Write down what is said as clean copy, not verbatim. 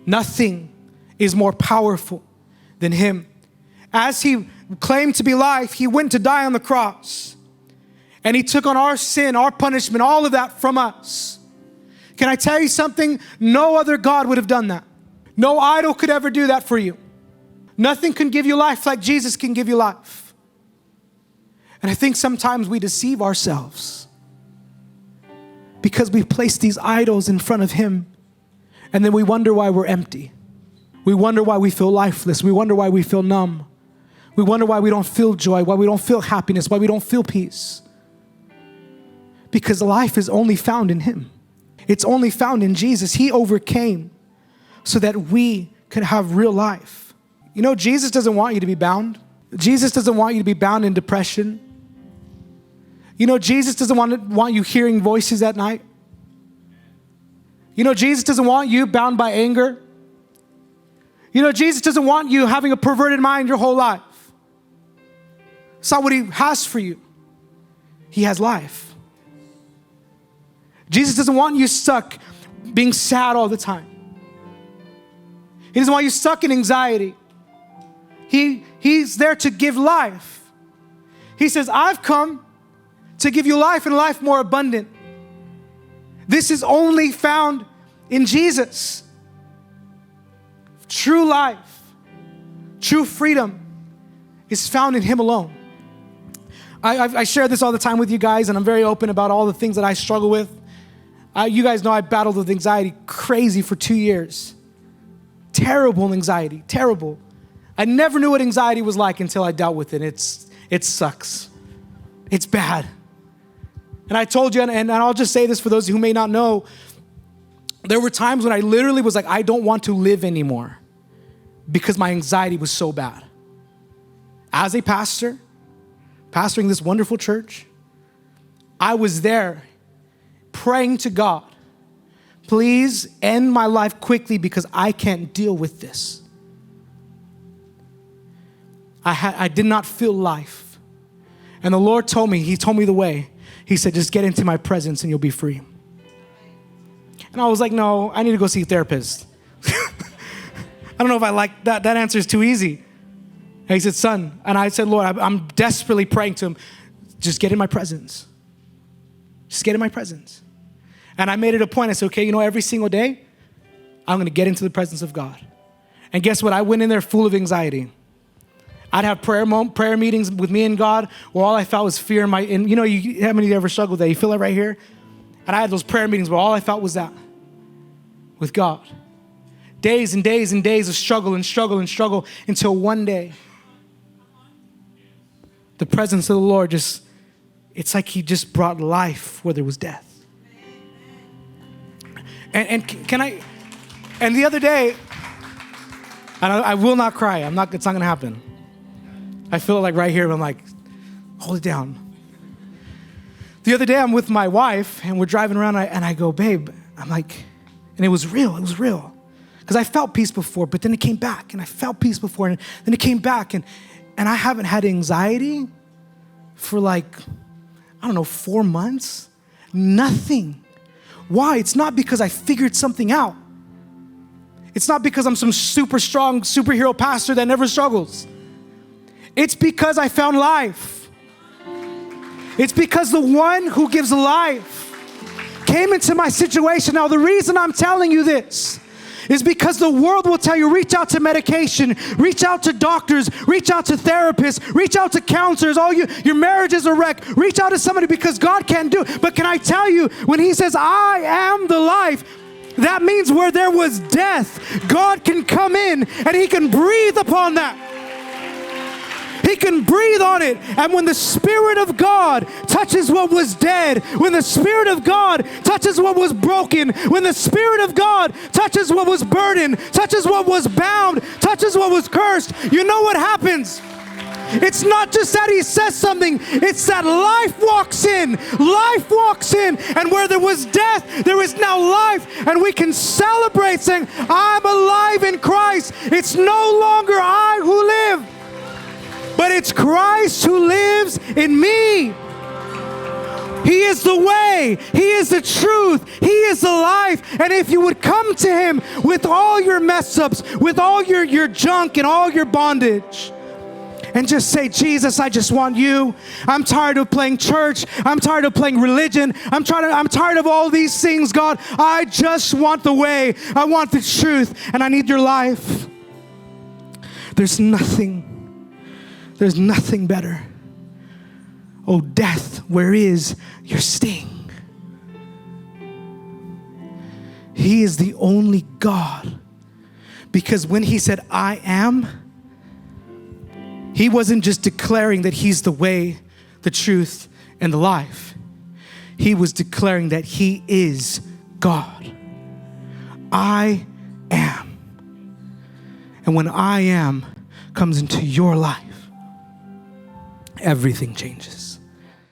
Nothing is more powerful than him. As he claimed to be life, he went to die on the cross. And he took on our sin, our punishment, all of that from us. Can I tell you something? No other God would have done that. No idol could ever do that for you. Nothing can give you life like Jesus can give you life. And I think sometimes we deceive ourselves because we place these idols in front of him, and then we wonder why we're empty. We wonder why we feel lifeless. We wonder why we feel numb. We wonder why we don't feel joy, why we don't feel happiness, why we don't feel peace. Because life is only found in him. It's only found in Jesus. He overcame so that we could have real life. You know, Jesus doesn't want you to be bound. Jesus doesn't want you to be bound in depression. You know, Jesus doesn't want you hearing voices at night. You know, Jesus doesn't want you bound by anger. You know, Jesus doesn't want you having a perverted mind your whole life. It's not what he has for you. He has life. Jesus doesn't want you stuck being sad all the time. He doesn't want you stuck in anxiety. He's there to give life. He says, I've come to give you life and life more abundant. This is only found in Jesus. True life, true freedom is found in him alone. I share this all the time with you guys, and I'm very open about all the things that I struggle with. You guys know I battled with anxiety crazy for 2 years. Terrible anxiety, terrible. I never knew what anxiety was like until I dealt with it. It sucks. It's bad. And I told you, and I'll just say this for those who may not know, there were times when I literally was like, I don't want to live anymore because my anxiety was so bad. As a pastor, pastoring this wonderful church, I was there praying to God, please end my life quickly because I can't deal with this. I did not feel life. And the Lord told me, he told me the way. He said, just get into my presence and you'll be free. And I was like, no, I need to go see a therapist. I don't know if I like that. That answer is too easy. And he said, son, and I said, Lord, I'm desperately praying to him. Just get in my presence. Just get in my presence. And I made it a point. I said, okay, you know, every single day, I'm going to get into the presence of God. And guess what? I went in there full of anxiety. I'd have prayer meetings with me and God where all I felt was fear. And you know, how many of you ever struggled with that? You feel it right here? And I had those prayer meetings where all I felt was that with God. Days and days and days of struggle and struggle and struggle until one day, the presence of the Lord it's like he just brought life where there was death. And the other day, and I will not cry. it's not going to happen. I feel it like right here, but I'm like, hold it down. The other day, I'm with my wife, and we're driving around, and I go, babe, I'm like, and it was real. Because I felt peace before, but then it came back, and I felt peace before, and then it came back, and I haven't had anxiety for 4 months. Nothing. Why? It's not because I figured something out. It's not because I'm some super strong superhero pastor that never struggles. It's because I found life. It's because the one who gives life came into my situation. Now, the reason I'm telling you this is because the world will tell you, reach out to medication, reach out to doctors, reach out to therapists, reach out to counselors, your marriage is a wreck, reach out to somebody because God can't do it. But can I tell you, when he says, I am the life, that means where there was death, God can come in and he can breathe upon that. He can breathe on it. And when the Spirit of God touches what was dead, when the Spirit of God touches what was broken, when the Spirit of God touches what was burdened, touches what was bound, touches what was cursed, you know what happens? It's not just that he says something, it's that life walks in. Life walks in. And where there was death, there is now life. And we can celebrate saying, I'm alive in Christ. It's no longer I who live, but it's Christ who lives in me. He is the way. He is the truth. He is the life. And if you would come to him with all your mess ups, with all your junk and all your bondage, and just say, Jesus, I just want you. I'm tired of playing church. I'm tired of playing religion. I'm tired of all these things, God. I just want the way. I want the truth, and I need your life. There's nothing better. Oh, death, where is your sting? He is the only God. Because when he said, I am, he wasn't just declaring that he's the way, the truth, and the life. He was declaring that he is God. I am. And when I am comes into your life, everything changes.